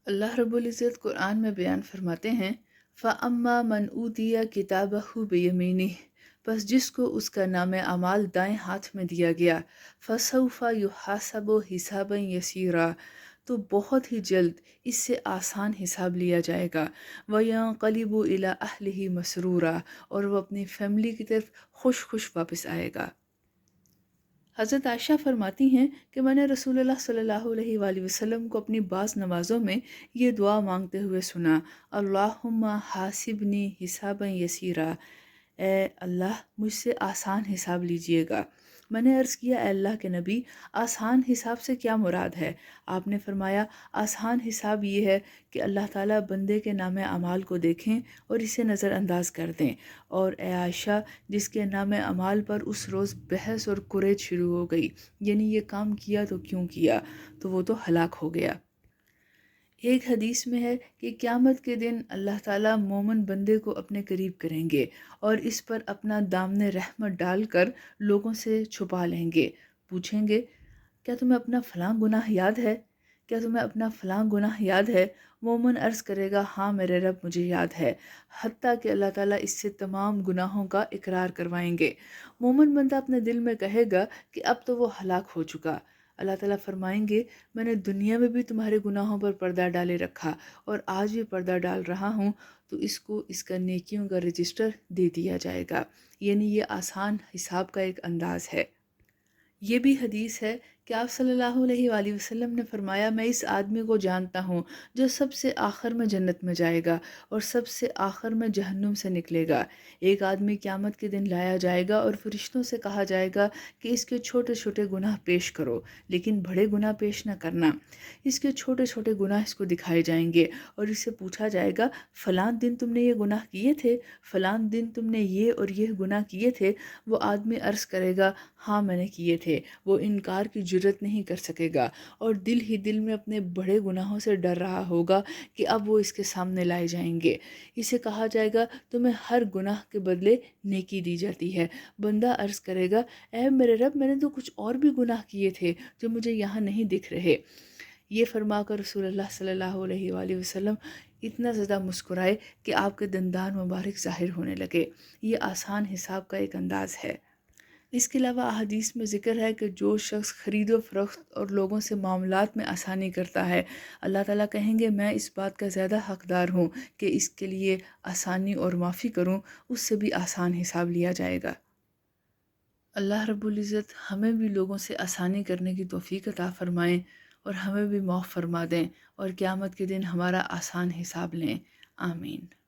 اللہ رب العزت قرآن میں بیان فرماتے ہیں فَأَمَّا مَنْ أُوتِيَ كِتَابَهُ بِيَمِينِهِ، پس جس کو اس کا نام اعمال دائیں ہاتھ میں دیا گیا، فَسَوْفَ يُحَاسَبُ حِسَابًا يَسِيرًا، تو بہت ہی جلد اس سے آسان حساب لیا جائے گا، وَيَنْقَلِبُ إِلَىٰ أَهْلِهِ مَسْرُورًا، اور وہ اپنی فیملی کی طرف خوش خوش واپس آئے گا۔ حضرت عائشہ فرماتی ہیں کہ میں نے رسول اللہ صلی اللہ علیہ وآلہ وسلم کو اپنی بعض نمازوں میں یہ دعا مانگتے ہوئے سنا، اللہم حاسبنی حسابا یسیرا، اے اللہ مجھ سے آسان حساب لیجئے گا۔ میں نے عرض کیا، اے اللہ کے نبی، آسان حساب سے کیا مراد ہے؟ آپ نے فرمایا، آسان حساب یہ ہے کہ اللہ تعالیٰ بندے کے نام اعمال کو دیکھیں اور اسے نظر انداز کر دیں، اور اے عائشہ، جس کے نام اعمال پر اس روز بحث اور کریج شروع ہو گئی، یعنی یہ کام کیا تو کیوں کیا، تو وہ تو ہلاک ہو گیا۔ ایک حدیث میں ہے کہ قیامت کے دن اللہ تعالیٰ مومن بندے کو اپنے قریب کریں گے اور اس پر اپنا دامن رحمت ڈال کر لوگوں سے چھپا لیں گے، پوچھیں گے کیا تمہیں اپنا فلاں گناہ یاد ہے؟ کیا تمہیں اپنا فلاں گناہ یاد ہے؟ مومن عرض کرے گا، ہاں میرے رب مجھے یاد ہے، حتیٰ کہ اللہ تعالیٰ اس سے تمام گناہوں کا اقرار کروائیں گے۔ مومن بندہ اپنے دل میں کہے گا کہ اب تو وہ ہلاک ہو چکا۔ اللہ تعالیٰ فرمائیں گے، میں نے دنیا میں بھی تمہارے گناہوں پر پردہ ڈالے رکھا اور آج بھی پردہ ڈال رہا ہوں، تو اس کو اس کا نیکیوں کا رجسٹر دے دیا جائے گا۔ یعنی یہ آسان حساب کا ایک انداز ہے۔ یہ بھی حدیث ہے کہ آپ صلی اللہ علیہ وآلہ وسلم نے فرمایا، میں اس آدمی کو جانتا ہوں جو سب سے آخر میں جنت میں جائے گا اور سب سے آخر میں جہنم سے نکلے گا۔ ایک آدمی قیامت کے دن لایا جائے گا اور فرشتوں سے کہا جائے گا کہ اس کے چھوٹے چھوٹے گناہ پیش کرو، لیکن بڑے گناہ پیش نہ کرنا۔ اس کے چھوٹے چھوٹے گناہ اس کو دکھائے جائیں گے اور اس سے پوچھا جائے گا، فلاں دن تم نے یہ گناہ کیے تھے، فلاں دن تم نے یہ اور یہ گناہ کیے تھے؟ وہ آدمی عرض کرے گا، ہاں میں نے کیے تھے۔ وہ انکار کی جرت نہیں کر سکے گا اور دل ہی دل میں اپنے بڑے گناہوں سے ڈر رہا ہوگا کہ اب وہ اس کے سامنے لائے جائیں گے۔ اسے کہا جائے گا، تمہیں ہر گناہ کے بدلے نیکی دی جاتی ہے۔ بندہ عرض کرے گا، اے میرے رب، میں نے تو کچھ اور بھی گناہ کیے تھے جو مجھے یہاں نہیں دکھ رہے۔ یہ فرما کر رسول اللہ صلی اللہ علیہ وآلہ وسلم اتنا زیادہ مسکرائے کہ آپ کے دندان مبارک ظاہر ہونے لگے۔ یہ آسان حساب کا ایک انداز ہے۔ اس کے علاوہ احادیث میں ذکر ہے کہ جو شخص خرید و فروخت اور لوگوں سے معاملات میں آسانی کرتا ہے، اللہ تعالیٰ کہیں گے، میں اس بات کا زیادہ حقدار ہوں کہ اس کے لیے آسانی اور معافی کروں، اس سے بھی آسان حساب لیا جائے گا۔ اللہ رب العزت ہمیں بھی لوگوں سے آسانی کرنے کی توفیق عطا فرمائیں اور ہمیں بھی معاف فرما دیں اور قیامت کے دن ہمارا آسان حساب لیں۔ آمین۔